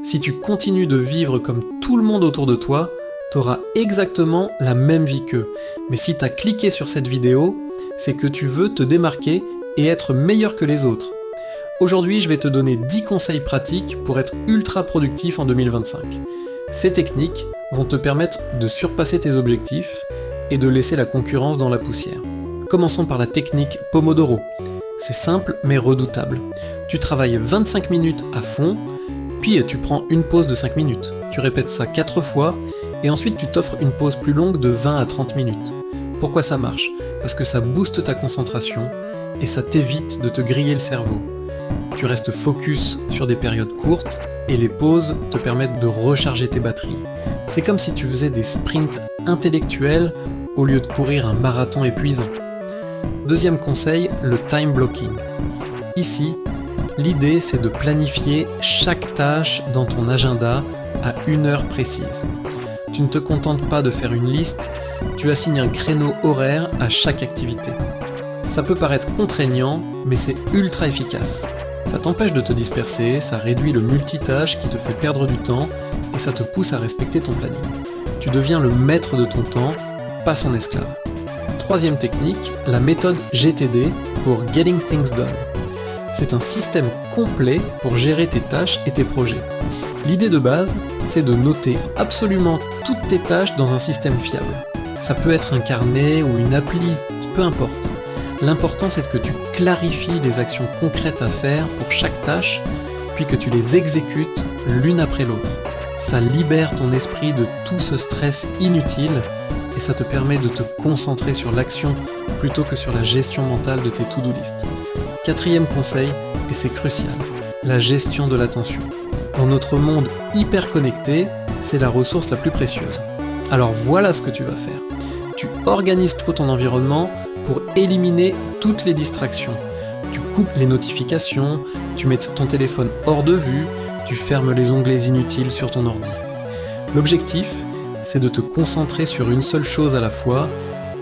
Si tu continues de vivre comme tout le monde autour de toi, t'auras exactement la même vie qu'eux. Mais si t'as cliqué sur cette vidéo, c'est que tu veux te démarquer et être meilleur que les autres. Aujourd'hui, je vais te donner 10 conseils pratiques pour être ultra productif en 2025. Ces techniques vont te permettre de surpasser tes objectifs et de laisser la concurrence dans la poussière. Commençons par la technique Pomodoro. C'est simple mais redoutable. Tu travailles 25 minutes à fond, puis tu prends une pause de 5 minutes. Tu répètes ça 4 fois, et ensuite tu t'offres une pause plus longue de 20 à 30 minutes. Pourquoi ça marche ? Parce que ça booste ta concentration, et ça t'évite de te griller le cerveau. Tu restes focus sur des périodes courtes, et les pauses te permettent de recharger tes batteries. C'est comme si tu faisais des sprints intellectuels au lieu de courir un marathon épuisant. Deuxième conseil, le time blocking. Ici, l'idée c'est de planifier chaque tâche dans ton agenda à une heure précise. Tu ne te contentes pas de faire une liste, tu assignes un créneau horaire à chaque activité. Ça peut paraître contraignant, mais c'est ultra efficace. Ça t'empêche de te disperser, ça réduit le multitâche qui te fait perdre du temps et ça te pousse à respecter ton planning. Tu deviens le maître de ton temps, pas son esclave. Troisième technique, la méthode GTD pour Getting Things Done. C'est un système complet pour gérer tes tâches et tes projets. L'idée de base, c'est de noter absolument toutes tes tâches dans un système fiable. Ça peut être un carnet ou une appli, peu importe. L'important c'est que tu clarifies les actions concrètes à faire pour chaque tâche, puis que tu les exécutes l'une après l'autre. Ça libère ton esprit de tout ce stress inutile et ça te permet de te concentrer sur l'action plutôt que sur la gestion mentale de tes to-do list. Quatrième conseil, et c'est crucial, la gestion de l'attention. Dans notre monde hyper connecté, c'est la ressource la plus précieuse. Alors voilà ce que tu vas faire. Tu organises trop ton environnement pour éliminer toutes les distractions. Tu coupes les notifications, tu mets ton téléphone hors de vue, tu fermes les onglets inutiles sur ton ordi. L'objectif, c'est de te concentrer sur une seule chose à la fois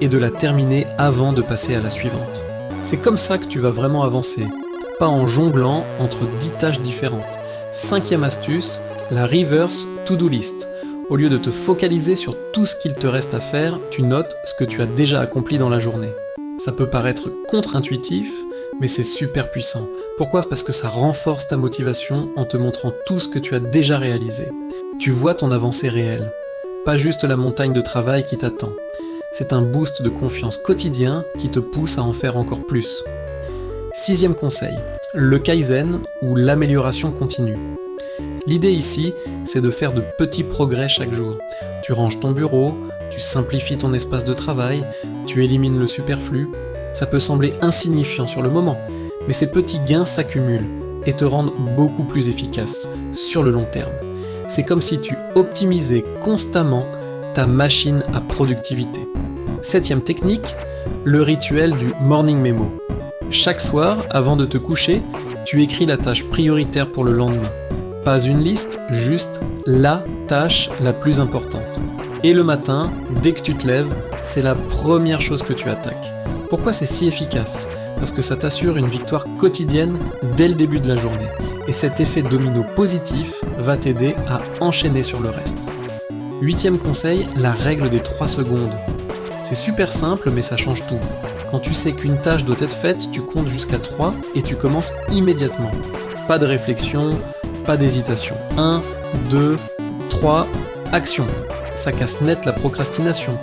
et de la terminer avant de passer à la suivante. C'est comme ça que tu vas vraiment avancer, pas en jonglant entre 10 tâches différentes. Cinquième astuce, la reverse to-do list. Au lieu de te focaliser sur tout ce qu'il te reste à faire, tu notes ce que tu as déjà accompli dans la journée. Ça peut paraître contre-intuitif, mais c'est super puissant. Pourquoi ? Parce que ça renforce ta motivation en te montrant tout ce que tu as déjà réalisé. Tu vois ton avancée réelle, pas juste la montagne de travail qui t'attend. C'est un boost de confiance quotidien qui te pousse à en faire encore plus. Sixième conseil, le Kaizen ou l'amélioration continue. L'idée ici, c'est de faire de petits progrès chaque jour. Tu ranges ton bureau, tu simplifies ton espace de travail, tu élimines le superflu. Ça peut sembler insignifiant sur le moment, mais ces petits gains s'accumulent et te rendent beaucoup plus efficace sur le long terme. C'est comme si tu optimisais constamment ta machine à productivité. Septième technique, le rituel du morning memo. Chaque soir, avant de te coucher, tu écris la tâche prioritaire pour le lendemain. Pas une liste, juste la tâche la plus importante. Et le matin, dès que tu te lèves, c'est la première chose que tu attaques. Pourquoi c'est si efficace ? Parce que ça t'assure une victoire quotidienne dès le début de la journée. Et cet effet domino positif va t'aider à enchaîner sur le reste. Huitième conseil, la règle des 3 secondes. C'est super simple mais ça change tout. Quand tu sais qu'une tâche doit être faite, tu comptes jusqu'à 3 et tu commences immédiatement. Pas de réflexion, pas d'hésitation. 1, 2, 3, action. Ça casse net la procrastination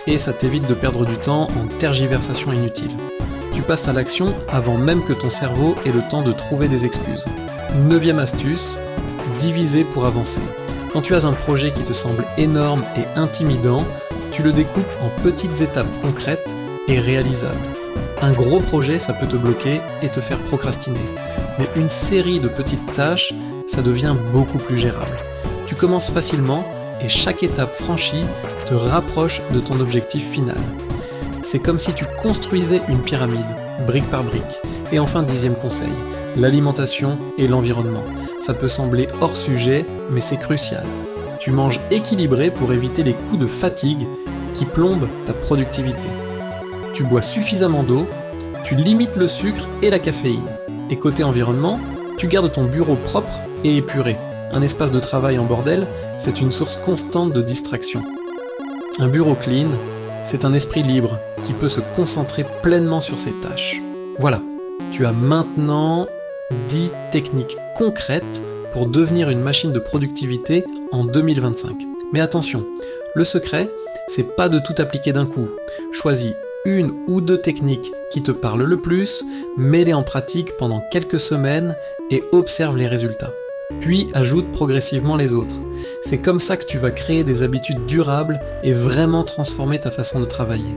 et ça t'évite de perdre du temps en tergiversation inutile. Tu passes à l'action avant même que ton cerveau ait le temps de trouver des excuses. Neuvième astuce, diviser pour avancer. Quand tu as un projet qui te semble énorme et intimidant, tu le découpes en petites étapes concrètes et réalisables. Un gros projet, ça peut te bloquer et te faire procrastiner. Mais une série de petites tâches, ça devient beaucoup plus gérable. Tu commences facilement et chaque étape franchie te rapproche de ton objectif final. C'est comme si tu construisais une pyramide, brique par brique. Et enfin, 10e conseil, l'alimentation et l'environnement. Ça peut sembler hors sujet, mais c'est crucial. Tu manges équilibré pour éviter les coups de fatigue qui plombent ta productivité. Tu bois suffisamment d'eau, tu limites le sucre et la caféine. Et côté environnement, tu gardes ton bureau propre et épuré. Un espace de travail en bordel, c'est une source constante de distraction. Un bureau clean, c'est un esprit libre qui peut se concentrer pleinement sur ses tâches. Voilà, tu as maintenant 10 techniques concrètes pour devenir une machine de productivité en 2025. Mais attention, le secret, c'est pas de tout appliquer d'un coup. Choisis une ou deux techniques qui te parlent le plus, mets-les en pratique pendant quelques semaines et observe les résultats. Puis ajoute progressivement les autres. C'est comme ça que tu vas créer des habitudes durables et vraiment transformer ta façon de travailler.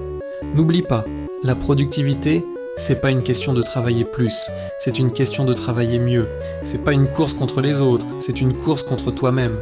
N'oublie pas, la productivité, c'est pas une question de travailler plus, c'est une question de travailler mieux. C'est pas une course contre les autres, c'est une course contre toi-même.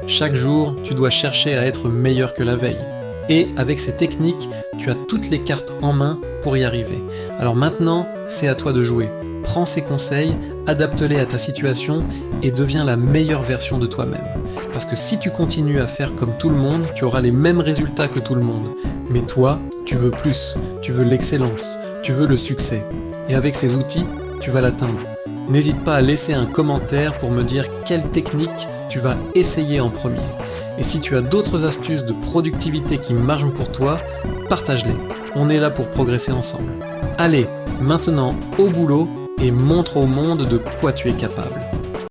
Chaque jour, tu dois chercher à être meilleur que la veille. Et avec ces techniques, tu as toutes les cartes en main pour y arriver. Alors maintenant, c'est à toi de jouer. Prends ces conseils, adapte-les à ta situation et deviens la meilleure version de toi-même. Parce que si tu continues à faire comme tout le monde, tu auras les mêmes résultats que tout le monde. Mais toi, tu veux plus, tu veux l'excellence, tu veux le succès. Et avec ces outils, tu vas l'atteindre. N'hésite pas à laisser un commentaire pour me dire quelle technique tu vas essayer en premier. Et si tu as d'autres astuces de productivité qui marchent pour toi, partage-les. On est là pour progresser ensemble. Allez, maintenant au boulot et montre au monde de quoi tu es capable.